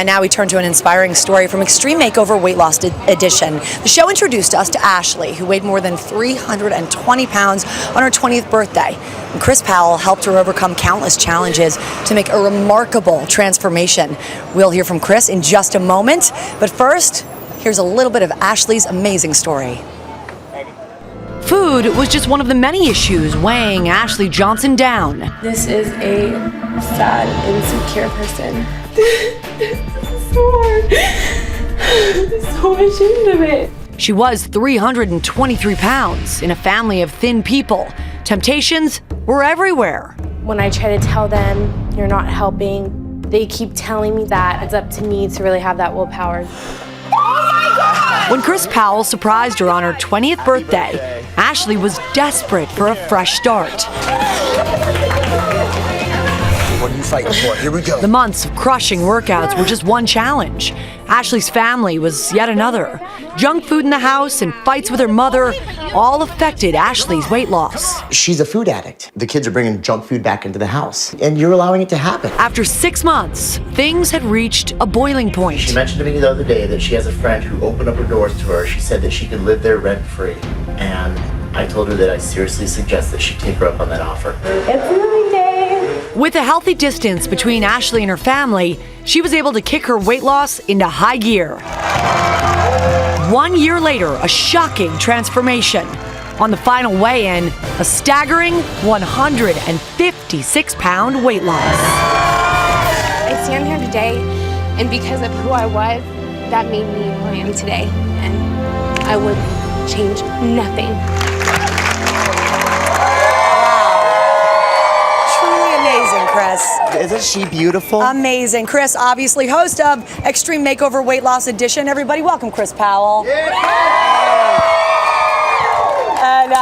And now we turn to an inspiring story from Extreme Makeover Weight Loss Edition. The show introduced us to Ashley, who weighed more than 320 pounds on her 20th birthday. And Chris Powell helped her overcome countless challenges to make a remarkable transformation. We'll hear from Chris in just a moment, but first, here's a little bit of Ashley's amazing story. Food was just one of the many issues weighing Ashley Johnson down. This is a sad, insecure person. It's so hard. I'm so ashamed of it. She was 323 pounds in a family of thin people. Temptations were everywhere. When I try to tell them you're not helping, they keep telling me that it's up to me to really have that willpower. Oh my God! When Chris Powell surprised her on her 20th birthday, Ashley was desperate for a fresh start. What are you fighting for? Here we go. The months of crushing workouts were just one challenge. Ashley's family was yet another. Junk food in the house and fights with her mother all affected Ashley's weight loss. She's a food addict. The kids are bringing junk food back into the house, and you're allowing it to happen. After 6 months, things had reached a boiling point. She mentioned to me the other day that she has a friend who opened up her doors to her. She said that she could live there rent-free, and I told her that I seriously suggest that she take her up on that offer. It's my day. With a healthy distance between Ashley and her family, she was able to kick her weight loss into high gear. 1 year later, a shocking transformation. On the final weigh-in, a staggering 156-pound weight loss. I stand here today, and because of who I was, that made me who I am today. And I would change nothing. Chris. Isn't she beautiful? Amazing. Chris, obviously host of Extreme Makeover Weight Loss Edition. Everybody, welcome Chris Powell. And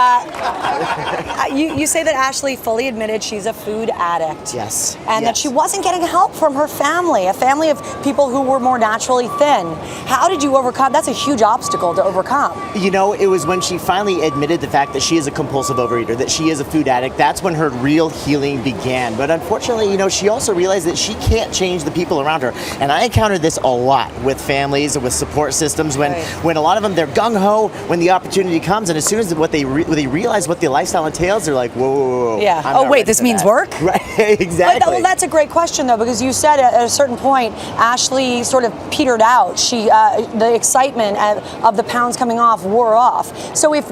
you say that Ashley fully admitted she's a food addict. Yes. And that she wasn't getting help from her family, a family of people who were more naturally thin. How did you overcome? That's a huge obstacle to overcome. You know, it was when she finally admitted the fact that she is a compulsive overeater, that she is a food addict. That's when her real healing began. But unfortunately, you know, she also realized that she can't change the people around her. And I encountered this a lot with families and with support systems when a lot of them, they're gung-ho when the opportunity comes, and as soon as they realize what the lifestyle entails, they're like, whoa. Yeah. Oh, wait, this means work? Right, exactly. Well, that's a great question, though, because you said at a certain point, Ashley sort of petered out. The excitement of the pounds coming off wore off. So if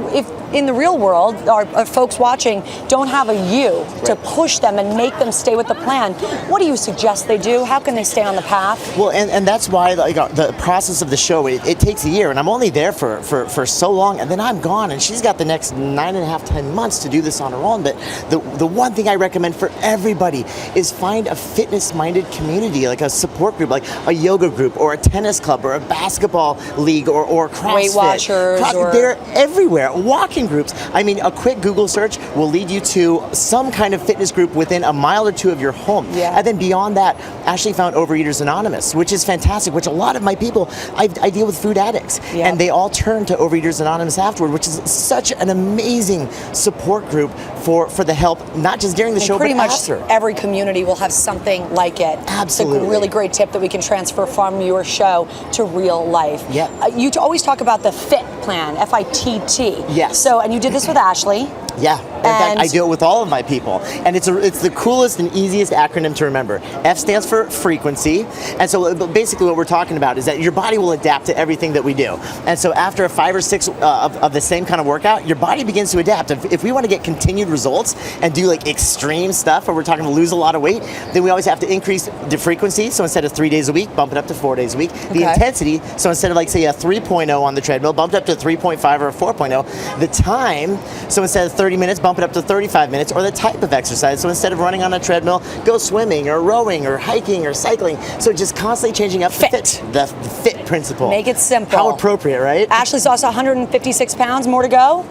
in the real world, our folks watching don't have a you to push them and make them stay with the plan, what do you suggest they do? How can they stay on the path? Well, and that's why the process of the show, it takes a year, and I'm only there for so long, and then I'm gone, and she's got the next 9.5, 10 months to do this on her own. But the one thing I recommend for everybody is find a fitness-minded community, like a support group, like a yoga group or a tennis club or a basketball league or CrossFit. Weight Watchers. They're everywhere. Walking groups. I mean, a quick Google search will lead you to some kind of fitness group within a mile or two of your home. Yeah. And then beyond that, Ashley found Overeaters Anonymous, which is fantastic, which a lot of my people, I deal with food addicts, and they all turn to Overeaters Anonymous afterward, which is such an amazing support group for the help, not just during the show, pretty but much after. Every community will have something like it. Absolutely. It's a really great tip that we can transfer from your show to real life. Yeah. You always talk about the FIT plan, F-I-T-T. Yes. So, and you did this with Ashley. Yeah, in fact, I do it with all of my people, and it's the coolest and easiest acronym to remember. F stands for frequency, and so basically what we're talking about is that your body will adapt to everything that we do. And so after 5 or 6 of the same kind of workout, your body begins to adapt. If we want to get continued results and do like extreme stuff, or we're talking to lose a lot of weight, then we always have to increase the frequency. So instead of 3 days a week, bump it up to 4 days a week. The intensity, so instead of like say a 3.0 on the treadmill, bump it up to a 3.5 or a 4.0. The time, so instead of 30 minutes, bump it up to 35 minutes, or the type of exercise. So instead of running on a treadmill, go swimming or rowing or hiking or cycling. So just constantly changing up the fit principle. Make it simple. How appropriate, right? Ashley's also 156 pounds, more to go.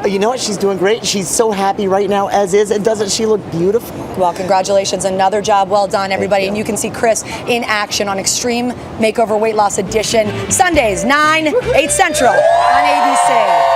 You know what? She's doing great. She's so happy right now as is, and doesn't she look beautiful? Well, congratulations. Another job well done, everybody. And you can see Chris in action on Extreme Makeover Weight Loss Edition, Sundays, 9, 8 Central on ABC.